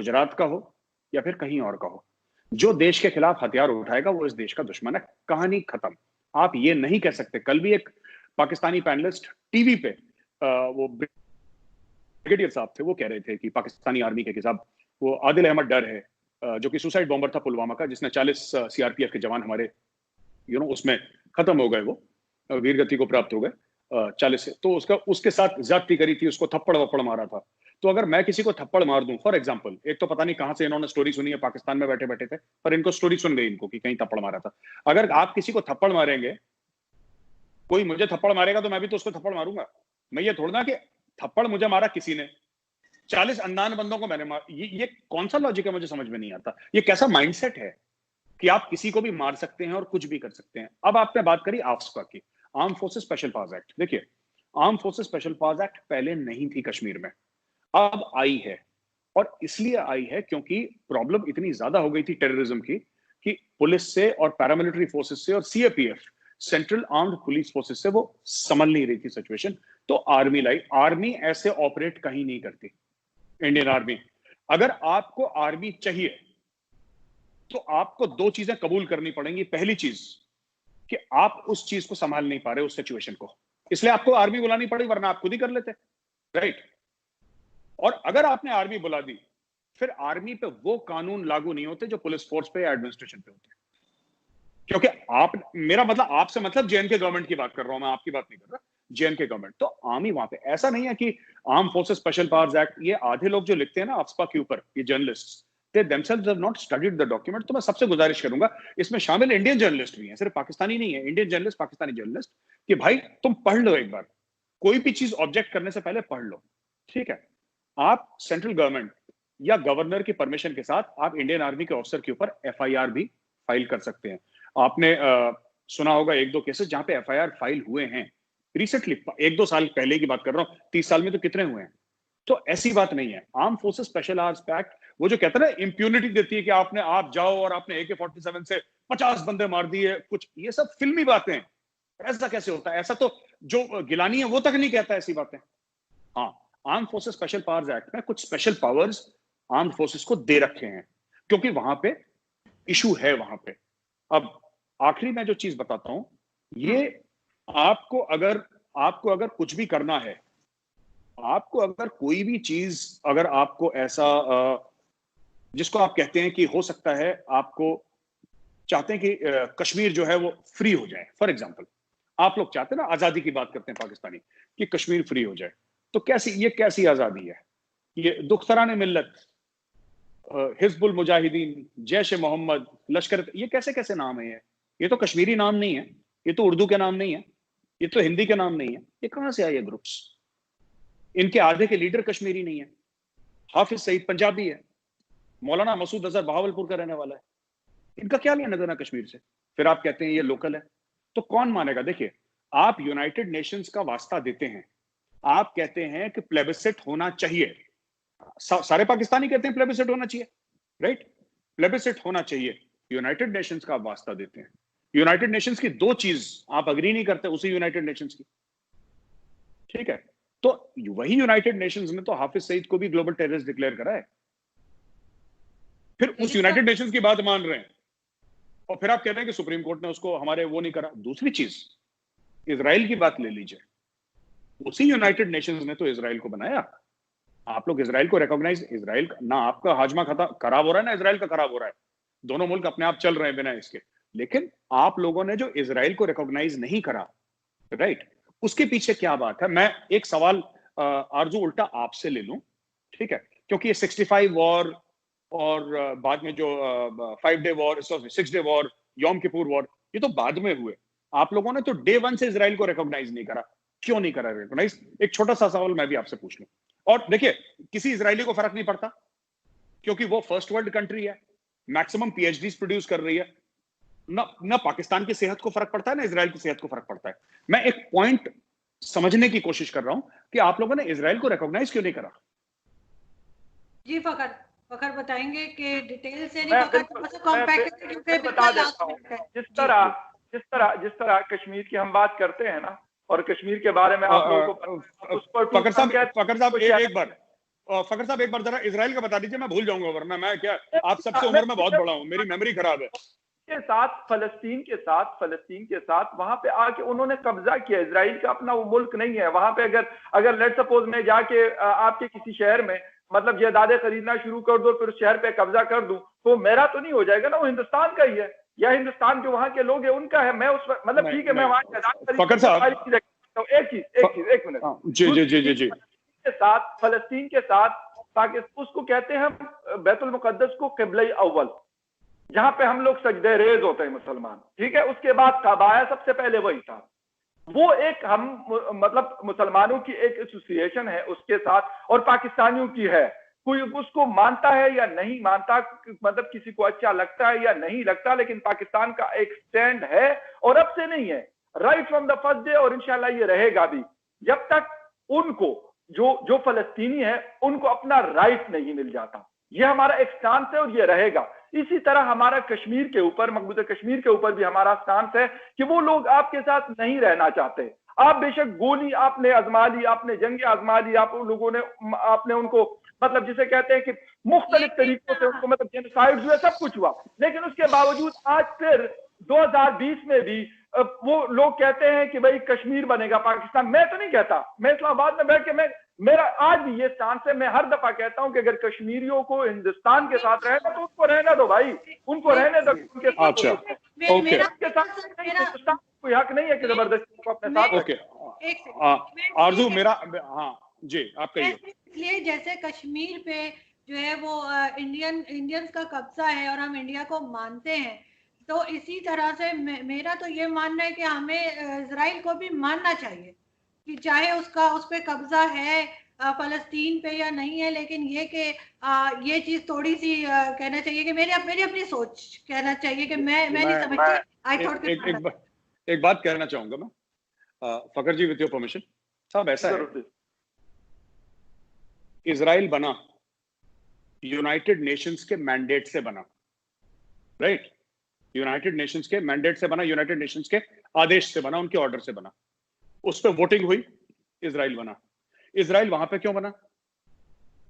गुजरात का हो या फिर कहीं और का हो, जो देश के खिलाफ हथियार उठाएगा वो इस देश का दुश्मन है। कहानी खत्म। आप ये नहीं कह सकते। कल भी एक पाकिस्तानी पैनलिस्ट टीवी पे वो ब्रिगेडियर साहब थे, वो कह रहे थे कि पाकिस्तानी आर्मी के साहब वो आदिल अहमद डर है, जो कि सुसाइड बॉम्बर था पुलवामा का, जिसने 40 सीआरपीएफ के जवान हमारे उसमें खत्म हो गए, वो वीरगति को प्राप्त हो गए 40 से। तो उसके साथ ज्यादती करी थी, उसको थप्पड़ वप्पड़ मारा था। तो अगर मैं किसी को थप्पड़ मार दूं, फॉर एग्जांपल, एक तो पता नहीं कहां से इन्होंने स्टोरी सुनी है, पाकिस्तान में बैठे बैठे थे, पर इनको स्टोरी सुन गई इनको कि कहीं थप्पड़ मारा था। अगर आप किसी को थप्पड़ मारेंगे, कोई मुझे थप्पड़ मारेगा तो मैं भी तो उसको थप्पड़ मारूंगा। मैं ये थोड़ा ना कि थप्पड़ मुझे मारा किसी ने, 40 अनजान बंदों को मैंने मार, ये कौन सा लॉजिक है, मुझे समझ में नहीं आता। ये कैसा माइंडसेट है कि आप किसी को भी मार सकते हैं और कुछ भी कर सकते हैं। अब आपने बात करी आफ्स्पा की, armed forces special powers act. देखिए, armed forces special powers act पहले नहीं थी कश्मीर में, अब आई है। और इसलिए आई है क्योंकि प्रॉब्लम इतनी ज्यादा हो गई थी टेररिज्म की कि पुलिस से और पैरामिलिट्री फोर्सेस से और CAPF, central armed police forces से, वो संभल नहीं रही थी सिचुएशन। तो आर्मी लाई। आर्मी ऐसे ऑपरेट कहीं नहीं करती, इंडियन आर्मी। अगर आपको आर्मी चाहिए तो आपको दो चीजें कबूल करनी पड़ेंगी। पहली चीज कि आप उस चीज को संभाल नहीं पा रहे, उस सिचुएशन को, इसलिए आपको आर्मी बुलानी पड़ी, वरना आप खुद ही कर लेते, राइट। और अगर आपने आर्मी बुला दी, फिर आर्मी पे वो कानून लागू नहीं होते जो पुलिस फोर्स पे या एडमिनिस्ट्रेशन पे होते हैं। क्योंकि आप, मेरा मतलब आपसे मतलब जेएनके गवर्नमेंट की बात कर रहा हूं मैं, आपकी बात नहीं कर रहा, जेएनके गवर्नमेंट। तो आर्मी वहां पे ऐसा नहीं है कि arm forces special powers act, ये आधे लोग जो लिखते हैं ना आफ्स्पा के ऊपर, ये journalist, they themselves have not studied the document। तो मैं सबसे गुजारिश करूंगा, इसमें शामिल इंडियन जर्नलिस्ट भी हैं, सिर्फ पाकिस्तानी नहीं है, इंडियन जर्नलिस्ट, पाकिस्तानी जर्नलिस्ट, कि भाई तुम पढ़ लो एक बार, कोई भी चीज ऑब्जेक्ट करने से पहले पढ़ लो, ठीक है। आप सेंट्रल गवर्नमेंट या गवर्नर की परमिशन के साथ आप इंडियन आर्मी के ऑफिसर के ऊपर एफआईआर भी फाइल कर सकते हैं। आपने सुना होगा एक दो केसेस जहां पे एफआईआर फाइल हुए हैं रिसेंटली, एक दो साल पहले की बात कर रहा हूं, 30 साल में तो कितने हुए हैं। तो ऐसी बात नहीं है। Arm forces special hours act, वो जो कहते हैं ना इंप्यूनिटी देती है कि आप जाओ और आपने AK-47 से 50 बंदे मार दिए, कुछ ये सब फिल्मी बातें हैं। ऐसा कैसे होता है? ऐसा तो जो गिलानी है वो तक नहीं कहता ऐसी बातें। हाँ, arm forces special powers act में कुछ स्पेशल पावर्स आर्म फोर्सेस को दे रखे हैं, क्योंकि वहां पे इशू है वहां पे। अब आखिरी मैं जो चीज बताता हूं, ये आपको अगर कुछ भी करना है, आपको अगर कोई भी चीज, अगर आपको ऐसा जिसको आप कहते हैं कि हो सकता है आपको चाहते हैं कि कश्मीर जो है वो फ्री हो जाए, फॉर एग्जांपल आप लोग चाहते हैं ना, आजादी की बात करते हैं पाकिस्तानी, कि कश्मीर फ्री हो जाए, तो कैसी आजादी है? ये दुख्तरान मिल्लत, हिजबुल मुजाहिदीन, जैश ए मोहम्मद, लश्कर, ये कैसे कैसे नाम है? ये तो कश्मीरी नाम नहीं है, ये तो उर्दू के नाम नहीं है, ये तो हिंदी के नाम नहीं है। ये कहां से आए ये ग्रुप्स? इनके आधे के लीडर कश्मीरी नहीं है। हाफिज सईद पंजाबी है, मौलाना मसूद अजहर बहावलपुर का रहने वाला है, इनका क्या लेना देना कश्मीर से? फिर आप कहते हैं ये लोकल है, तो कौन मानेगा? देखिए, आप यूनाइटेड नेशंस का वास्ता देते हैं, आप कहते हैं कि प्लेबिसिट होना चाहिए, सारे पाकिस्तानी कहते हैं प्लेबिसिट होना चाहिए, राइट? प्लेबिसिट होना चाहिए, यूनाइटेड नेशंस का वास्ता देते हैं। यूनाइटेड नेशंस की दो चीज आप अग्री नहीं करते, उसी यूनाइटेड नेशंस की, ठीक है। तो वही यूनाइटेड नेशंस ने तो हाफिज सईद को भी ग्लोबल टेररिस्ट डिक्लेयर करा है, फिर उस यूनाइटेड नेशंस की बात मान रहे हैं, और फिर आप कह रहे हैं कि सुप्रीम कोर्ट ने उसको हमारे वो नहीं करा। दूसरी चीज, इजराइल की बात ले लीजिए, उसी यूनाइटेड नेशंस ने तो इजराइल को बनाया। आप लोग इजराइल को रिकॉग्नाइज, इजराइल ना आपका हाजमा खाता खराब हो रहा है ना इजराइल का खराब हो रहा है, दोनों मुल्क अपने आप चल रहे हैं बिना इसके। लेकिन आप लोगों ने जो इजराइल को रिकॉग्नाइज नहीं करा, राइट, उसके पीछे क्या बात है? मैं एक सवाल आरजू उल्टा आपसे ले लूं, ठीक है, क्योंकि ये 65 वॉर और बाद में जो 5 डे वॉर, 6 डे वॉर, यौम किपुर वॉर, ये तो बाद में हुए। आप लोगों ने तो डे 1 से इजराइल को रिकॉग्नाइज नहीं करा। क्यों नहीं करा रिकॉग्नाइज? एक छोटा सा सवाल मैं भी आपसे पूछ लूं। और देखिए, किसी इजरायली को फर्क नहीं पड़ता, क्योंकि वो फर्स्ट वर्ल्ड कंट्री है, मैक्सिमम पीएचडीज प्रोड्यूस कर रही है। ना पाकिस्तान की सेहत को फर्क पड़ता है, ना इजराइल की सेहत को फर्क पड़ता है। मैं एक पॉइंट समझने की कोशिश कर रहा हूं कि आप लोगों ने इजराइल को रिकॉग्नाइज क्यों नहीं करा? जी फखर बताएंगे कि डिटेल से नहीं, फखर थोड़ा सा कॉम्पैक्ट पे बता देता हूं। जिस तरह कश्मीर की हम बात करते हैं ना, और कश्मीर के बारे में आप लोगों को फकर साहब एक बार फकर साहब एक बार जरा इजराइल का बता दीजिए, मैं भूल जाऊंगा, वरना मैं क्या, आप सबसे उम्र में बहुत बड़ा हूँ, मेरी मेमोरी खराब है। के साथ फलस्तीन के साथ वहां पे आके उन्होंने कब्जा किया। इजराइल का अपना वो मुल्क नहीं है। वहां पे अगर लेट सपोज मैं जाके आपके किसी शहर में मतलब जायदादें खरीदना शुरू कर दो, फिर उस शहर पे कब्जा कर दूं, तो मेरा तो नहीं हो जाएगा ना, वो हिंदुस्तान का ही है, या हिंदुस्तान जो वहां के लोग हैं उनका है। मैं उस मतलब ठीक है, मैं वहां फकर साहब एक मिनट, जी जी जी जी जी, के साथ फलस्तीन के साथ पाकिस्तान, उसको कहते हैं हम बैतुल मुकद्दस को क़िबला अव्वल, जहां पे हम लोग सजदे रेज होते हैं मुसलमान, ठीक है। उसके बाद काबाया सबसे पहले वही था। वो एक हम मतलब मुसलमानों की एक एसोसिएशन है उसके साथ, और पाकिस्तानियों की है। कोई उसको मानता है या नहीं मानता, मतलब किसी को अच्छा लगता है या नहीं लगता, लेकिन पाकिस्तान का एक स्टैंड है, और अब से नहीं है, right from the first day, और इंशाल्लाह ये रहेगा भी जब तक उनको जो फलस्तीनी है उनको अपना राइट नहीं मिल जाता। ये हमारा एक स्टांस है और ये रहेगा। इसी तरह हमारा कश्मीर के ऊपर, मकबूजा कश्मीर के ऊपर भी हमारा स्टांस है कि वो लोग आपके साथ नहीं रहना चाहते। आप बेशक गोली आपने आजमा ली, आपने जंग आजमा ली, आप लोगों ने आपने उनको मतलब जिसे कहते हैं कि मुख्तलिफ तरीकों से उनको मतलब जेनोसाइड हुआ, सब कुछ हुआ, लेकिन उसके बावजूद आज फिर 2020 में भी वो लोग कहते हैं कि भाई कश्मीर बनेगा पाकिस्तान। मैं तो नहीं कहता, मैं इस्लामाबाद में बैठ के मेरा आज भी ये स्टांस है। मैं हर दफा कहता हूं कि अगर कश्मीरियों को हिंदुस्तान के साथ रहना तो उनको रहने दो भाई, उनको रहने दो उनके साथ। अच्छा, ओके, उनके साथ हिंदुस्तान को कोई हक नहीं है कि जबरदस्ती को अपने साथ। ओके आरजू मेरा, हाँ जी आप कहिए। इसलिए जैसे कश्मीर पे जो है वो इंडियंस का कब्जा है और हम इंडिया को मानते हैं, तो इसी तरह से मेरा तो ये मानना है कि हमें इजराइल को भी मानना चाहिए कि चाहे उसका उस पे कब्जा है फलस्तीन पे या नहीं है, लेकिन ये कि ये चीज थोड़ी सी कहना चाहिए कि मेरी अपनी सोच कहना चाहिए कि मैं नहीं समझती। आई थॉट एक बात कहना चाहूंगा मैं, फकर जी विद योर परमिशन। साहब ऐसा है, इजराइल बना यूनाइटेड नेशंस के मैंडेट से बना, राइट? यूनाइटेड नेशंस के मैंडेट से बना, यूनाइटेड नेशंस के आदेश से बना, उनके ऑर्डर से बना। उस पर वोटिंग हुई, इजराइल बना। इजराइल वहां पे क्यों बना?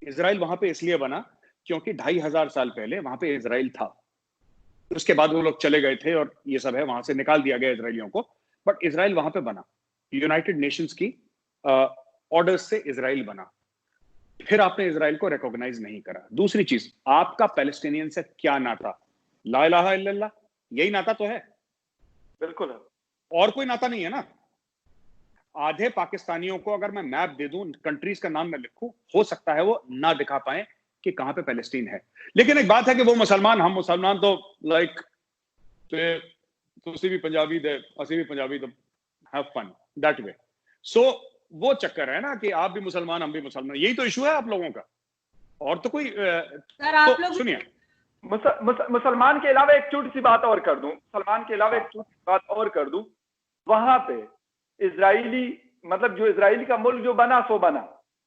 इजराइल वहां पे इसलिए बना क्योंकि 2500 साल पहले वहां पे इजराइल था। उसके बाद वो लोग चले गए थे और ये सब है, वहां से निकाल दिया गया इजराइलियों को, बट इजराइल वहां पे बना, यूनाइटेड नेशंस की ऑर्डर्स से इजराइल बना। फिर आपने इजराइल को रिकॉग्नाइज नहीं करा। दूसरी चीज, आपका पैलेस्टीनियन से क्या नाता? ला इलाहा इल्लल्लाह, यही नाता तो है। बिल्कुल, और कोई नाता नहीं है ना। आधे पाकिस्तानियों को अगर मैं मैप दे दूं, कंट्रीज का नाम मैं लिखूं, हो सकता है वो ना दिखा पाए कि कहां पे पैलेस्टीन है। लेकिन एक बात है कि वो मुसलमान, हम मुसलमान तो लाइक तुसी भी पंजाबी दे, असी भी पंजाबी, तो हैव फन दैट वे। सो वो चक्कर है ना कि आप भी मुसलमान हम भी मुसलमान, यही तो इशू है आप लोगों का, और तो कोई तो सुनिए, मुसलमान के अलावा एक छोटी सी बात और कर दूं, मुसलमान के अलावा एक छोटी सी बात और कर दूं, वहां पे इजराइली मतलब जो इजराइली का मुल्क जो बना सो बना,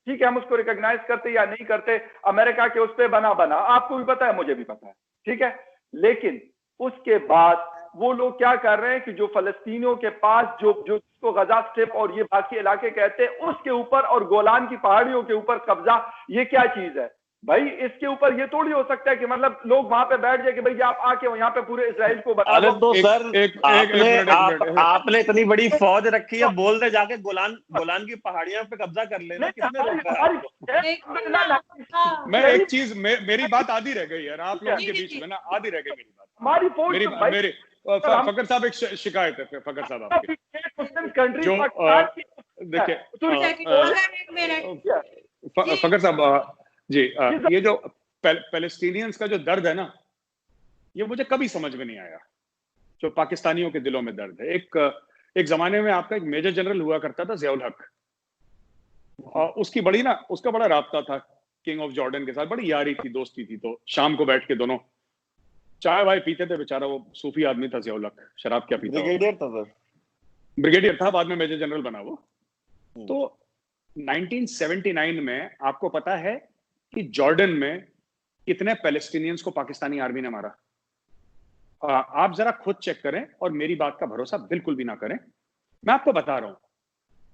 ठीक है, हम उसको रिकॉग्नाइज करते या नहीं करते, अमेरिका के उस पे बना, आपको भी पता है, मुझे भी पता है, ठीक है। लेकिन उसके बाद वो लोग क्या कर रहे हैं कि जो फलस्तीनियों के पास जो जिसको गजा स्ट्रिप और ये बाकी इलाके कहते हैं उसके ऊपर और गोलान की पहाड़ियों के ऊपर कब्जा, ये क्या चीज है भाई? इसके ऊपर ये थोड़ी हो सकता है कि मतलब लोग वहां पे बैठ जाए कि भाई आप आके यहाँ पे पूरे इजराइल को बता दो। तो सर आपने इतनी बड़ी फौज रखी है, बोल दे जाके गोलान की पहाड़ियों पे कब्जा कर लेना, किसने रोका? मैं एक चीज, मेरी बात आधी रह गई यार, आप लोगों के बीच में ना आधी रह गई मेरी बात। हमारी फौज, मेरी फकर साहब एक शिकायत है, फकर साहब आपकी, जो देखिए फकर साहब जी, ये जो पैलेस्टीनियंस का जो दर्द है ना, ये मुझे कभी समझ में नहीं आया, जो पाकिस्तानियों के दिलों में दर्द है। एक जमाने में आपका एक मेजर जनरल हुआ करता था, ज़ियाउल हक, उसका बड़ा राब्ता था किंग ऑफ जॉर्डन के साथ, बड़ी यारी थी, दोस्ती थी। तो शाम को बैठ के दोनों चाय वाय पीते थे। बेचारा वो सूफी आदमी था ज़ियाउल हक, शराब क्या पीता, ब्रिगेडियर था, बाद में मेजर जनरल बना वो। तो 1979 में आपको पता है कि जॉर्डन में कितने पैलेस्टीनियंस को पाकिस्तानी आर्मी ने मारा? आप जरा खुद चेक करें और मेरी बात का भरोसा बिल्कुल भी ना करें। मैं आपको बता रहा हूं,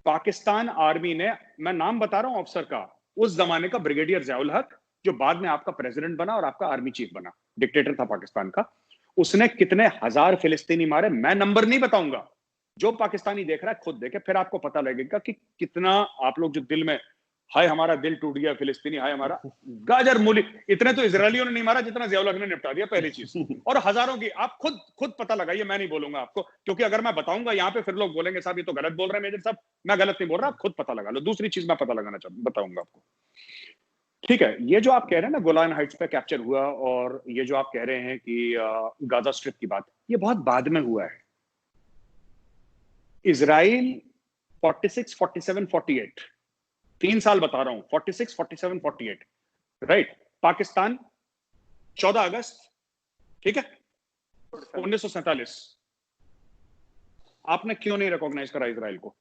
पाकिस्तान आर्मी ने, मैं नाम बता रहा हूं अफसर का, उस जमाने का ब्रिगेडियर ज़ियाउल हक, जो बाद में आपका प्रेसिडेंट बना और आपका आर्मी चीफ बना, डिक्टेटर था पाकिस्तान का, उसने कितने हजार फिलिस्तीनी मारे, मैं नंबर नहीं बताऊंगा, जो पाकिस्तानी देख रहा है खुद देखे, फिर आपको पता लगेगा कि कितना आप लोग जो दिल में हाय हमारा दिल टूट गया फिलिस्तीनी, हाय हमारा गाजर मूली, इतने तो इजरायलियों ने नहीं मारा जितना ज़ियाउल हक ने निपटा दिया, पहली चीज। और हजारों की, आप खुद पता लगाइए, मैं नहीं बोलूंगा आपको, क्योंकि अगर मैं बताऊंगा यहाँ पे फिर लोग बोलेंगे साहब ये तो गलत बोल रहे हैं मेजर साहब, मैं गलत नहीं बोल रहा, आप खुद पता लगा लो। दूसरी चीज मैं पता लगाना बताऊंगा आपको, ठीक है, ये जो आप कह रहे हैं ना गोलान हाइट्स पे कैप्चर हुआ, और ये जो आप कह रहे हैं कि गाजा स्ट्रिप की बात, ये बहुत बाद में हुआ है। इजराइल 46, 47, 48, 3 साल बता रहा हूं, 46, 47, 48, राइट। पाकिस्तान 14 अगस्त, ठीक है, 1947। आपने क्यों नहीं रिकॉग्नाइज करा इजराइल को?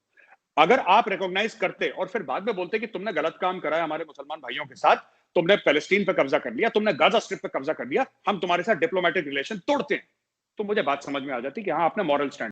अगर आप रिकॉग्नाइज करते और फिर बाद में बोलते कि तुमने गलत काम करा है हमारे मुसलमान भाइयों के साथ, तुमने पैलेस्टीन पे कब्जा कर लिया, तुमने गाजा स्ट्रिप पे कब्जा कर लिया, हम तुम्हारे साथ डिप्लोमेटिक रिलेशन तोड़ते हैं, तो मुझे बात समझ में आ जाती कि हाँ आपने मॉरल स्टैंड